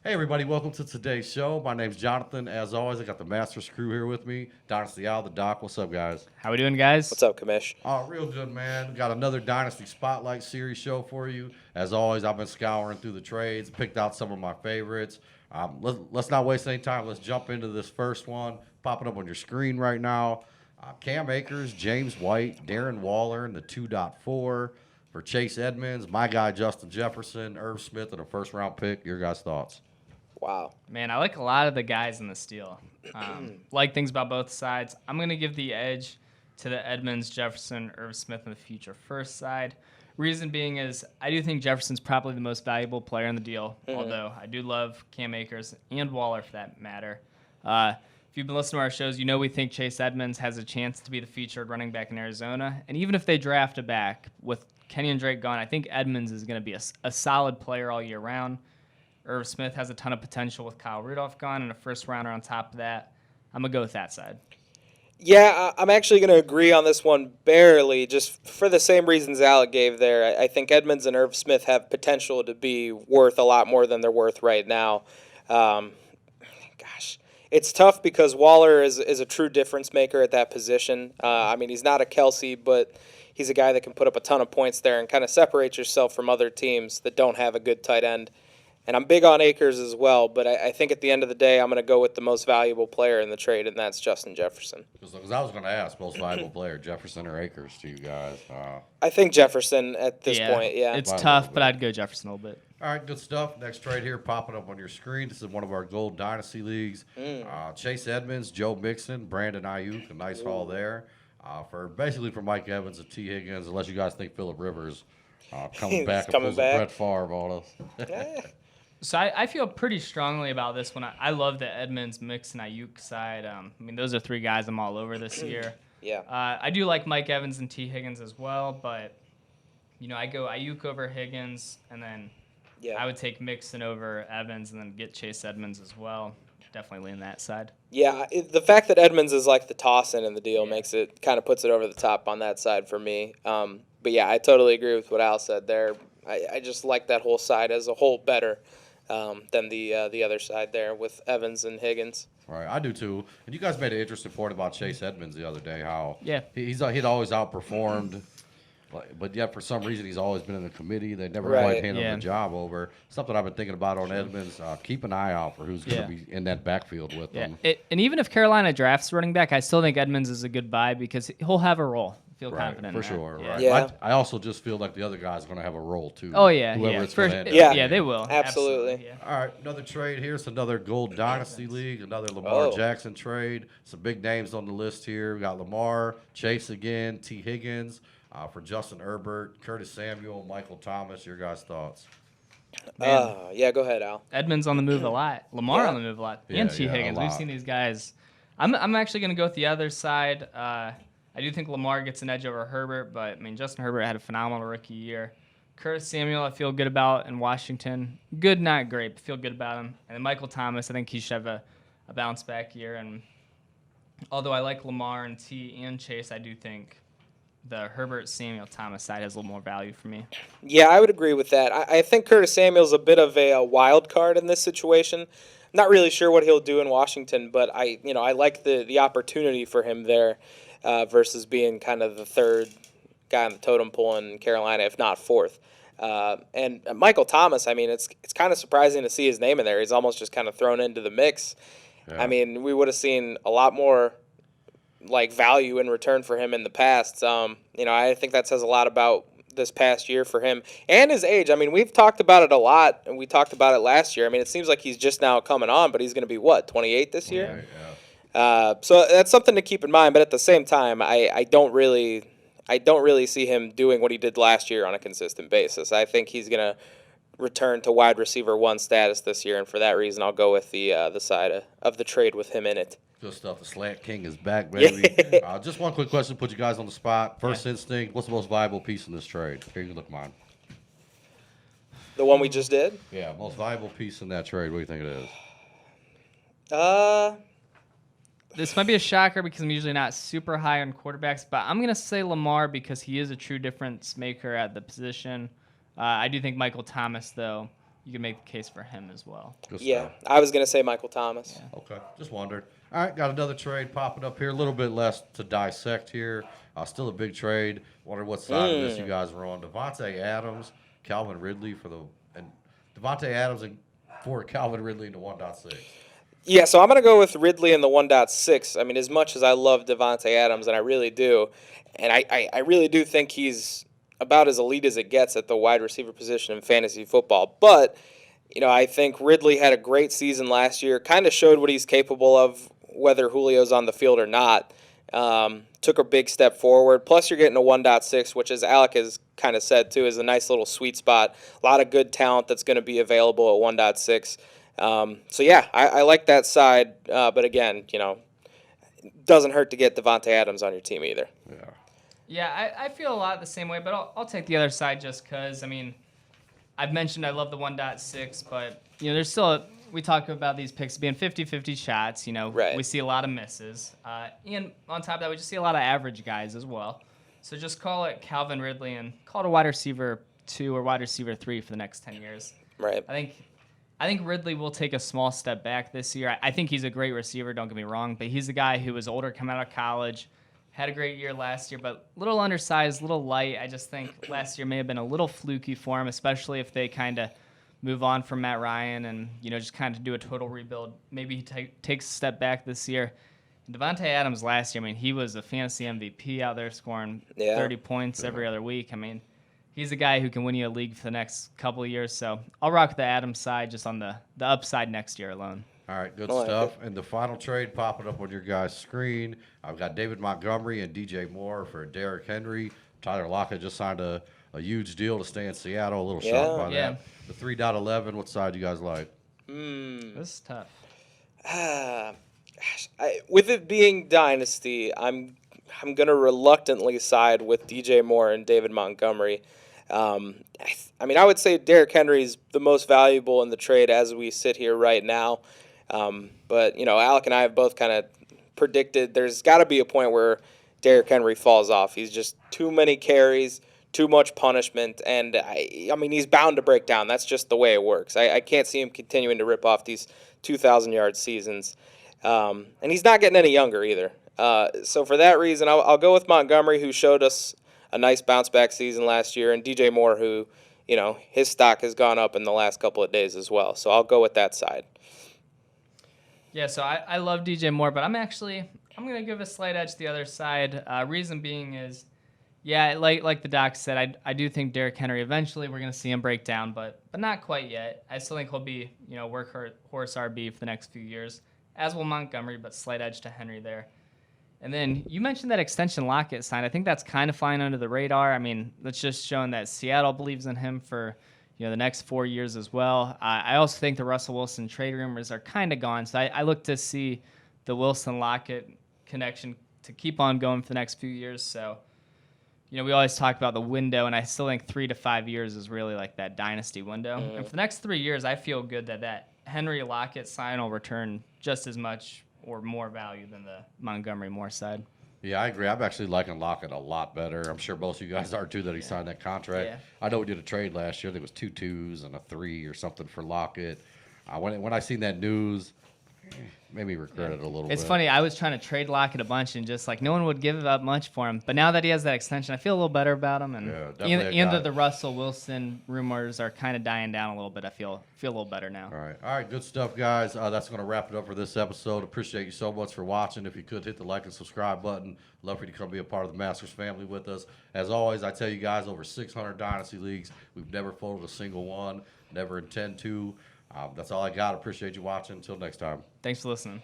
Hey everybody, welcome to today's show. My name's Jonathan. As always, I got the Masters crew here with me. Dynasty Al, the Doc. What's up, guys? How we doing, guys? What's up, Kamish? Oh, real good, man. Got another Dynasty Spotlight series show for you. As always, I've been scouring through the trades, picked out some of my favorites. Let's not waste any time. Let's jump into this first one. Popping up on your screen right now. Cam Akers, James White, Darren Waller in the 2.4 for Chase Edmonds, my guy Justin Jefferson, Irv Smith, and a first-round pick. Your guys' thoughts? Wow. Man, I like a lot of the guys in the steal. Like things about both sides. I'm going to give the edge to the Edmonds, Jefferson, Irv Smith in the future first side. Reason being is I do think Jefferson's probably the most valuable player in the deal, although I do love Cam Akers and Waller for that matter. If you've been listening to our shows, you know we think Chase Edmonds has a chance to be the featured running back in Arizona. And even if they draft a back with Kenyon Drake gone, I think Edmonds is going to be a solid player all year round. Irv Smith has a ton of potential with Kyle Rudolph gone and a first rounder on top of that. I'm going to go with that side. Yeah, I'm actually going to agree on this one barely, just for the same reasons Alec gave there. I think Edmonds and Irv Smith have potential to be worth a lot more than they're worth right now. It's tough because Waller is a true difference maker at that position. He's not a Kelsey, but he's a guy that can put up a ton of points there and kind of separate yourself from other teams that don't have a good tight end. And I'm big on Akers as well, but I think at the end of the day, I'm going to go with the most valuable player in the trade, and that's Justin Jefferson. Because I was going to ask, most valuable player, Jefferson or Akers to you guys? I think Jefferson at this point, yeah. It's tough, but I'd go Jefferson a little bit. All right, good stuff. Next trade here popping up on your screen. This is one of our Gold Dynasty Leagues. Chase Edmonds, Joe Mixon, Brandon Ayuk, a nice haul there. For Mike Evans and T. Higgins, unless you guys think Phillip Rivers coming back and pulls a Brett Favre on us. So I feel pretty strongly about this one. I love the Edmonds, Mixon, Ayuk side. Those are three guys I'm all over this year. Yeah. I do like Mike Evans and T. Higgins as well, but, I go Ayuk over Higgins, and then I would take Mixon over Evans and then get Chase Edmonds as well. Definitely lean that side. Yeah, the fact that Edmonds is like the toss-in the deal makes it kind of puts it over the top on that side for me. But yeah, I totally agree with what Al said there. I just like that whole side as a whole better than the other side there with Evans and Higgins. Right, I do too. And you guys made an interesting point about Chase Edmonds the other day, how he'd always outperformed, but yet for some reason he's always been in the committee. They never quite handled the job over. Something I've been thinking about on Edmonds. Keep an eye out for who's going to be in that backfield with them. And even if Carolina drafts running back, I still think Edmonds is a good buy because he'll have a role. Feel confident for in that. sure. Yeah. Right. Yeah. I also just feel like the other guys are going to have a role too. Oh yeah, whoever it's For, going to yeah, they will. Absolutely. Yeah. All right, another trade here. It's another Gold Dynasty League, another Lamar Jackson trade. Some big names on the list here. We got Lamar, Chase again, T. Higgins for Justin Herbert, Curtis Samuel, Michael Thomas. Your guys' thoughts? Go ahead, Al. Edmonds on the move a lot. Lamar on the move a lot. And T. Higgins. We've seen these guys. I'm actually going to go with the other side. I do think Lamar gets an edge over Herbert, but, Justin Herbert had a phenomenal rookie year. Curtis Samuel, I feel good about in Washington. Good, not great, but feel good about him. And then Michael Thomas, I think he should have a bounce-back year. And although I like Lamar and T and Chase, I do think the Herbert, Samuel, Thomas side has a little more value for me. Yeah, I would agree with that. I think Curtis Samuel's a bit of a wild card in this situation. Not really sure what he'll do in Washington, but I like the opportunity for him there. Versus being kind of the third guy on the totem pole in Carolina, if not fourth. And Michael Thomas, it's kind of surprising to see his name in there. He's almost just kind of thrown into the mix. Yeah. We would have seen a lot more value in return for him in the past. I think that says a lot about this past year for him and his age. We've talked about it a lot, and we talked about it last year. It seems like he's just now coming on, but he's going to be, 28 this year? Right, yeah. So that's something to keep in mind. But at the same time, I don't really see him doing what he did last year on a consistent basis. I think he's gonna return to wide receiver 1 status this year, and for that reason, I'll go with the side of the trade with him in it. Good stuff. The Slant King is back, baby. Just one quick question, put you guys on the spot. First instinct, what's the most valuable piece in this trade? Here, you look mine. The one we just did? Yeah, most valuable piece in that trade. What do you think it is? This might be a shocker because I'm usually not super high on quarterbacks, but I'm going to say Lamar because he is a true difference maker at the position. I do think Michael Thomas, though, you can make the case for him as well. Good Yeah, stuff. I was going to say Michael Thomas. Okay, just wondered. All right, got another trade popping up here. A little bit less to dissect here. Still a big trade. Wonder what side of this you guys were on. Devonta Adams, Calvin Ridley and Devonta Adams and for Calvin Ridley in the 1.6. Yeah, so I'm going to go with Ridley in the 1.6. I mean, as much as I love Devonta Adams, and I really do, and I really do think he's about as elite as it gets at the wide receiver position in fantasy football. But, I think Ridley had a great season last year, kind of showed what he's capable of, whether Julio's on the field or not. Took a big step forward. Plus, you're getting a 1.6, which, as Alec has kind of said, too, is a nice little sweet spot. A lot of good talent that's going to be available at 1.6. So, yeah, I like that side. But, again, it doesn't hurt to get Devonta Adams on your team either. Yeah. Yeah, I feel a lot the same way, but I'll take the other side just because, I've mentioned I love the 1.6, but, there's still we talk about these picks being 50-50 shots. Right. We see a lot of misses. And on top of that, we just see a lot of average guys as well. So just call it Calvin Ridley and call it a wide receiver 2 or wide receiver 3 for the next 10 years. Right. I think Ridley will take a small step back this year. I think he's a great receiver, don't get me wrong, but he's a guy who was older coming out of college, had a great year last year, but a little undersized, a little light. I just think last year may have been a little fluky for him, especially if they kind of move on from Matt Ryan and, just kind of do a total rebuild. Maybe he takes a step back this year. Devonta Adams last year, he was a fantasy MVP out there scoring 30 points every other week. He's a guy who can win you a league for the next couple of years. So I'll rock the Adams side just on the upside next year alone. All right, good stuff. And the final trade popping up on your guys' screen. I've got David Montgomery and DJ Moore for Derrick Henry. Tyler Lockett just signed a huge deal to stay in Seattle. A little shocked by that. The 3.11, what side do you guys like? This is tough. With it being Dynasty, I'm going to reluctantly side with DJ Moore and David Montgomery. I would say Derrick Henry's the most valuable in the trade as we sit here right now. But, Alec and I have both kind of predicted there's got to be a point where Derrick Henry falls off. He's just too many carries, too much punishment, and he's bound to break down. That's just the way it works. I can't see him continuing to rip off these 2,000-yard seasons. And he's not getting any younger either. So for that reason, I'll go with Montgomery, who showed us a nice bounce-back season last year, and DJ Moore, who, his stock has gone up in the last couple of days as well. So I'll go with that side. Yeah, so I love DJ Moore, but I'm going to give a slight edge to the other side. Reason being is, yeah, like the doc said, I do think Derrick Henry eventually we're going to see him break down, but not quite yet. I still think he'll be, workhorse RB for the next few years, as will Montgomery, but slight edge to Henry there. And then you mentioned that extension Lockett sign. I think that's kind of flying under the radar. That's just showing that Seattle believes in him for the next 4 years as well. I also think the Russell Wilson trade rumors are kind of gone. So I look to see the Wilson-Lockett connection to keep on going for the next few years. So, we always talk about the window, and I still think 3 to 5 years is really like that dynasty window. Mm-hmm. And for the next 3 years, I feel good that Henry Lockett sign will return just as much or more value than the Montgomery Moore side. Yeah, I agree. I'm actually liking Lockett a lot better. I'm sure most of you guys are too that he signed that contract. Yeah. I know we did a trade last year. I think it was 2 2s and a 3 or something for Lockett. When I seen that news, made me regret it a little bit. It's funny. I was trying to trade Lockett a bunch and just no one would give up much for him. But now that he has that extension, I feel a little better about him. And the Russell Wilson rumors are kind of dying down a little bit. I feel a little better now. All right, good stuff, guys. That's going to wrap it up for this episode. Appreciate you so much for watching. If you could hit the like and subscribe button, love for you to come be a part of the Masters family with us. As always, I tell you guys, over 600 Dynasty Leagues. We've never folded a single one. Never intend to. That's all I got. Appreciate you watching. Until next time. Thanks for listening.